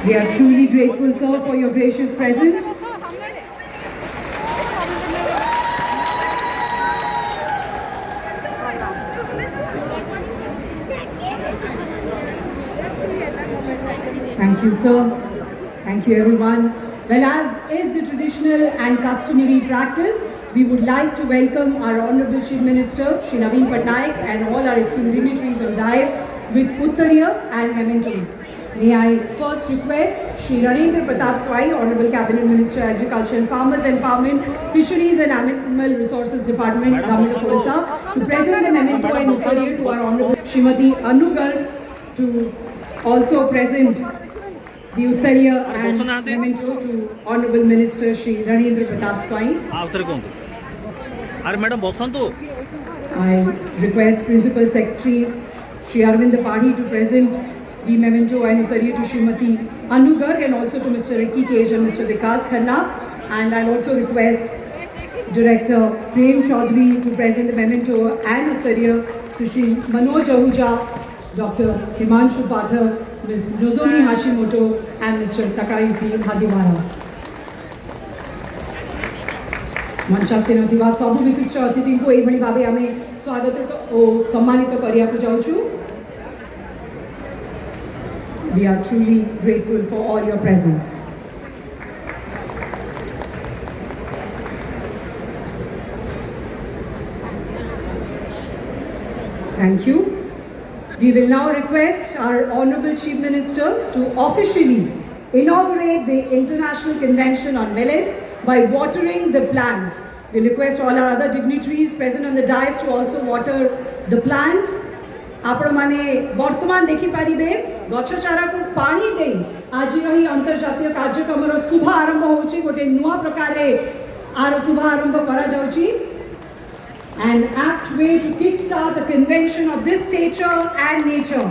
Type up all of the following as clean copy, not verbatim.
We are truly grateful, sir, for your gracious presence. Thank you, sir. Thank you, everyone. Well, as is the traditional and customary practice, we would like to welcome our Honorable Chief Minister, Shri Naveen Patnaik, and all our esteemed dignitaries on dais with Uttariya and mementos. May I first request Shri Ranendra Pratap Swai, Honorable Cabinet Minister, Agriculture and Farmers Empowerment, Fisheries and Animal Resources Department, Government of Odisha, to present the memento and Uttariya to our Honorable Srimati Anu Garg, to also present the Uttariya and memento to Honorable Minister Shri Ranendra Pratap Swai. I request Principal Secretary Shri Arvind Padi to present the memento and Uttariya to Srimati Anu Garg and also to Mr. Ricky Cage and Mr. Vikas Khanna. And I'll also request Director Prem Chaudhary to present the memento and Uttariya to Shri Manoj Ahuja, Dr. Himanshu Pathak, Ms. Nozomi Hashimoto and Mr. Takayuki Hadiwara. मंचासीन होता सब विशिष्ट अतिथि को यही भाव आम स्वागत और सम्मानित करने जाऊँ. We are truly grateful for all your presence. Thank you. We will now request our Honorable Chief Minister to officially inaugurate the International Convention on Millets by watering the plant. We request all our other dignitaries present on the dais to also water the plant. आपण माने वर्तमान देखि पारिबे गछ चारा को पानी दे आज रही अंतर्जातीय कार्यक्रम शुभ आरंभ होची गोटे नुआ प्रकार रे आर शुभ आरंभ करा जाउची. An apt way to kickstart a convention of this stature and nature.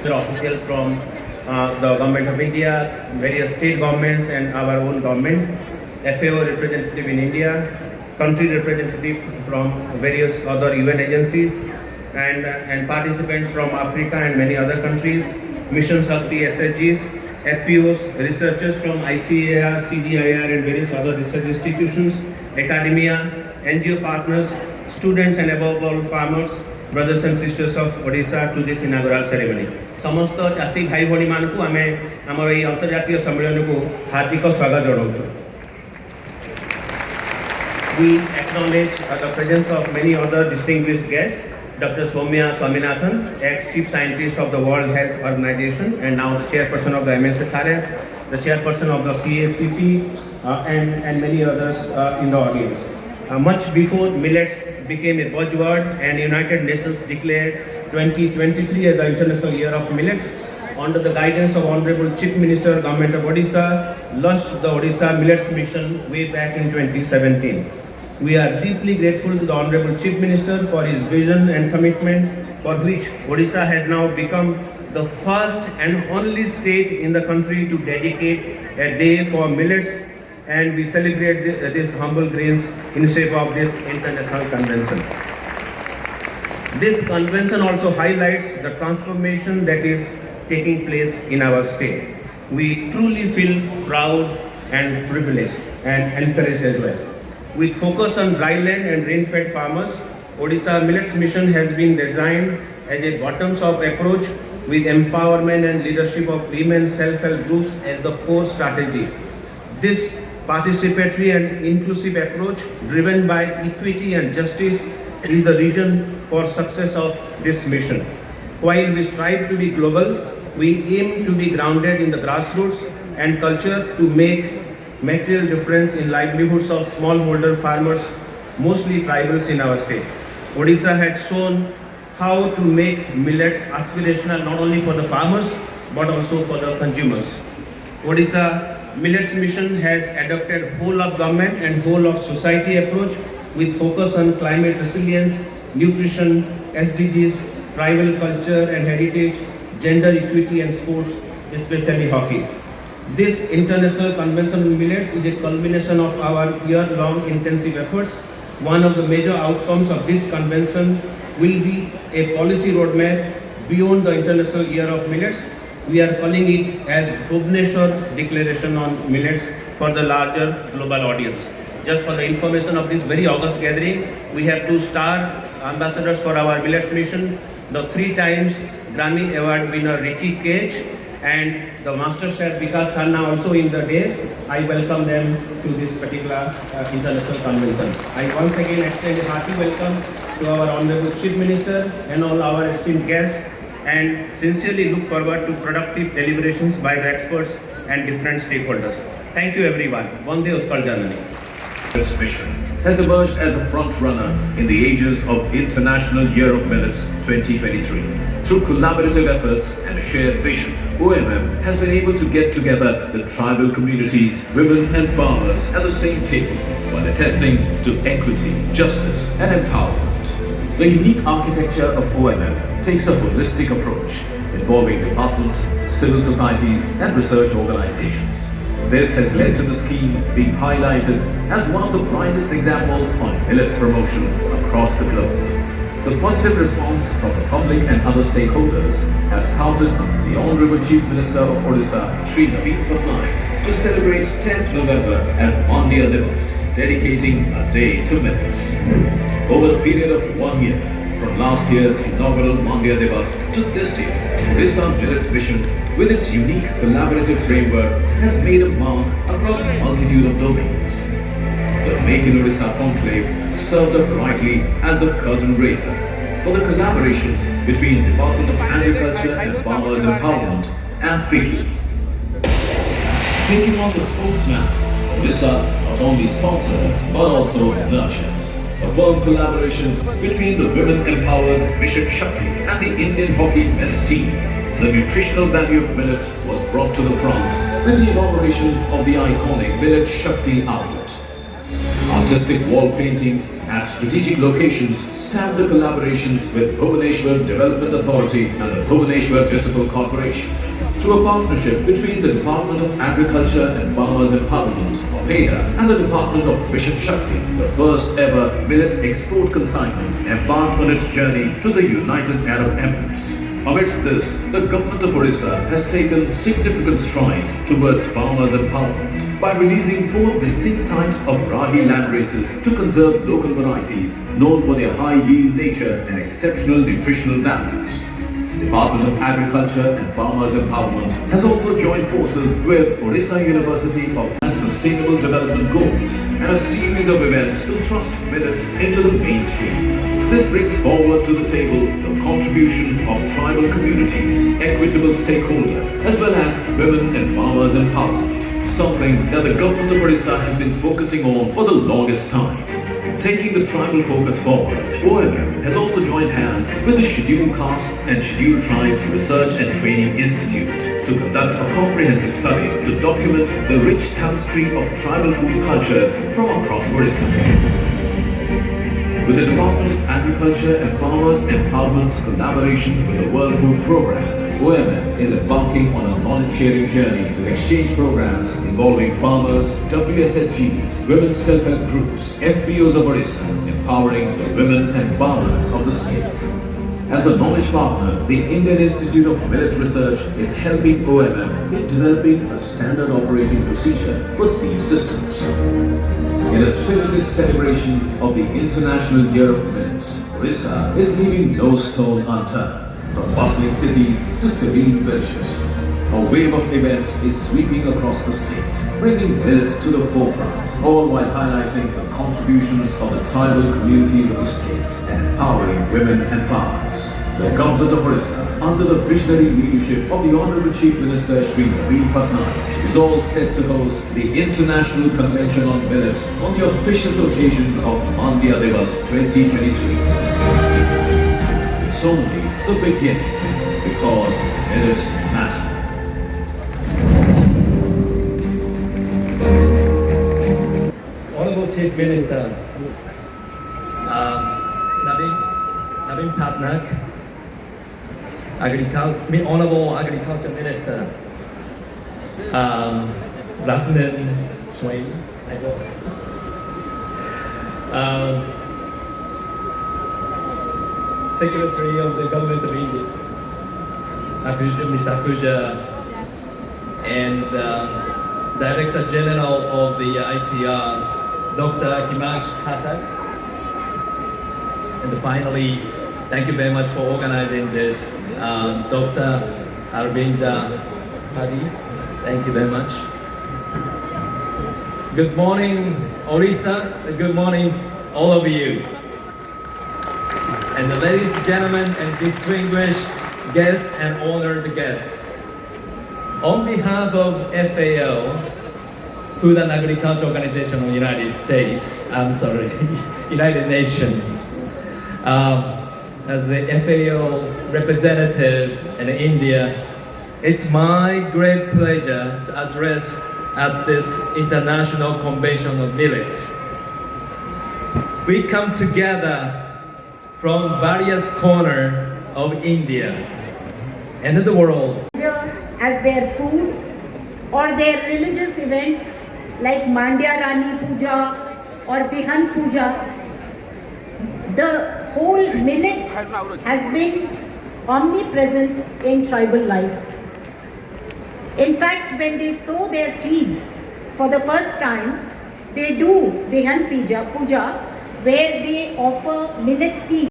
Officials from the Government of India, various state governments and our own government, FAO representative in India, country representative from various other UN agencies and participants from Africa and many other countries, Mission Shakti SHGs, FPOs, researchers from ICAR, CGIAR and various other research institutions, academia, NGO partners, students and above all farmers, brothers and sisters of Odisha to this inaugural ceremony. समस्त चाषी भाई भणी मान को आम आम अंतर्जातीय सम्मेलन को हार्दिक स्वागत जनाऊँ. We acknowledge the presence of many other distinguished guests. Dr. Soumya Swaminathan, ex-chief scientist of the World Health Organization and now the chairperson of the MSSRF, the chairperson of the CACP, and many others in the audience. Much before millets became a buzzword and United Nations declared 2023 as the International Year of Millets, under the guidance of Honorable Chief Minister, Government of Odisha, launched the Odisha Millets Mission way back in 2017. We are deeply grateful to the Honorable Chief Minister for his vision and commitment, for which Odisha has now become the first and only state in the country to dedicate a day for millets, and we celebrate this humble grains in shape of this international convention. This convention also highlights the transformation that is taking place in our state. We truly feel proud and privileged and encouraged as well. With focus on dryland and rain-fed farmers, Odisha Millets Mission has been designed as a bottoms-up approach with empowerment and leadership of women self-help groups as the core strategy. This participatory and inclusive approach, driven by equity and justice, is the reason for success of this mission. While we strive to be global, we aim to be grounded in the grassroots and culture to make material difference in livelihoods of smallholder farmers, mostly tribals in our state. Odisha has shown how to make millets aspirational not only for the farmers but also for the consumers. Odisha Millets Mission has adopted whole of government and whole of society approach with focus on climate resilience, nutrition, SDGs, tribal culture and heritage, gender equity and sports, especially hockey. This International Convention on Millets is a culmination of our year-long intensive efforts. One of the major outcomes of this convention will be a policy roadmap beyond the International Year of Millets. We are calling it as Bhubaneswar Declaration on Millets for the larger global audience. Just for the information of this very august gathering, we have 2 star ambassadors for our Millets Mission, the 3 times Grammy Award winner Ricky Cage and the Master Chef Vikas Khanna also in the days. I welcome them to this particular international convention. I once again extend a hearty welcome to our Honorable Chief Minister and all our esteemed guests, and sincerely look forward to productive deliberations by the experts and different stakeholders. Thank you everyone. Vande Utkal Janani. This mission has emerged as a front runner in the ages of International Year of Millets 2023. Through collaborative efforts and a shared vision, OMM has been able to get together the tribal communities, women and farmers at the same table while attesting to equity, justice and empowerment. The unique architecture of OMM takes a holistic approach involving departments, civil societies and research organizations. This has led to the scheme being highlighted as one of the brightest examples on millets promotion across the globe. The positive response from the public and other stakeholders has scouted the Honorable Chief Minister of Odisha, Shri Naveen Patnaik, to celebrate 10th November as Mandya Divas, dedicating a day to millets. Over a period of 1 year, from last year's inaugural Mandya Divas to this year, Odisha Millets Mission, with its unique collaborative framework, has made a mark across a multitude of domains. The Make in Odisha conclave served up rightly as the curtain raiser for the collaboration between Department of Agriculture and Farmers Empowerment and FICCI. Taking on the spokesman, Odisha not only sponsors but also nurtures a firm collaboration between the women-empowered Mission Shakti and the Indian hockey men's team. The nutritional value of millets was brought to the front with the inauguration of the iconic Millets Shakti outlet. Artistic wall paintings at strategic locations stamp the collaborations with Bhubaneswar Development Authority and the Bhubaneswar Municipal Corporation. Through a partnership between the Department of Agriculture and Farmers Empowerment, PEDA, and the Department of Mission Shakti, the first ever millet export consignment embarked on its journey to the United Arab Emirates. Amidst this, the government of Orissa has taken significant strides towards farmers' empowerment by releasing 4 distinct types of Rahi land races to conserve local varieties known for their high yield nature and exceptional nutritional values. Department of Agriculture and Farmers Empowerment has also joined forces with Orissa University of Sustainable Development Goals and a series of events to thrust millets into the mainstream. This brings forward to the table the contribution of tribal communities, equitable stakeholder, as well as women and farmers empowerment, something that the government of Orissa has been focusing on for the longest time. Taking the tribal focus forward, OMM has also joined hands with the Scheduled Castes and Scheduled Tribes Research and Training Institute to conduct a comprehensive study to document the rich tapestry of tribal food cultures from across Orissa. With the Department of Agriculture and Farmers Empowerment's collaboration with the World Food Programme, OMM is embarking on a knowledge-sharing journey with exchange programs involving farmers, WSHGs, women's self-help groups, FPOs of Orissa, empowering the women and farmers of the state. As the knowledge partner, the Indian Institute of Millet Research is helping OMM in developing a standard operating procedure for seed systems. In a spirited celebration of the International Year of Millets, Orissa is leaving no stone unturned. From bustling cities to serene villages, a wave of events is sweeping across the state, bringing millets to the forefront, all while highlighting the contributions of the tribal communities of the state and empowering women and farmers. The government of Orissa, under the visionary leadership of the Honorable Chief Minister Shri Naveen Patnaik, is all set to host the International Convention on Millets on the auspicious occasion of Mandya Divas 2023. It's only the beginning, because millets matter. Honorable Chief Minister, Naveen Patnaik, Honorable Agriculture Minister, Lieutenant Swain, Secretary of the Government of India, Mr. Afuja, and Director General of the ICR, Dr. Himash Khatak. And finally, thank you very much for organizing this, Dr. Arvinda Padi. Thank you very much. Good morning, Orissa. Good morning, all of you. And the ladies and gentlemen and distinguished guests and honored guests. On behalf of FAO, Food and Agriculture Organization of the United States, United Nations, as the FAO representative in India, it's my great pleasure to address at this International Convention of Millets. We come together from various corners of India and the world. As their food or their religious events like Mandya Rani Puja or Bihan Puja, the whole millet has been omnipresent in tribal life. In fact, when they sow their seeds for the first time, they do Bihan Puja, where they offer millet seeds.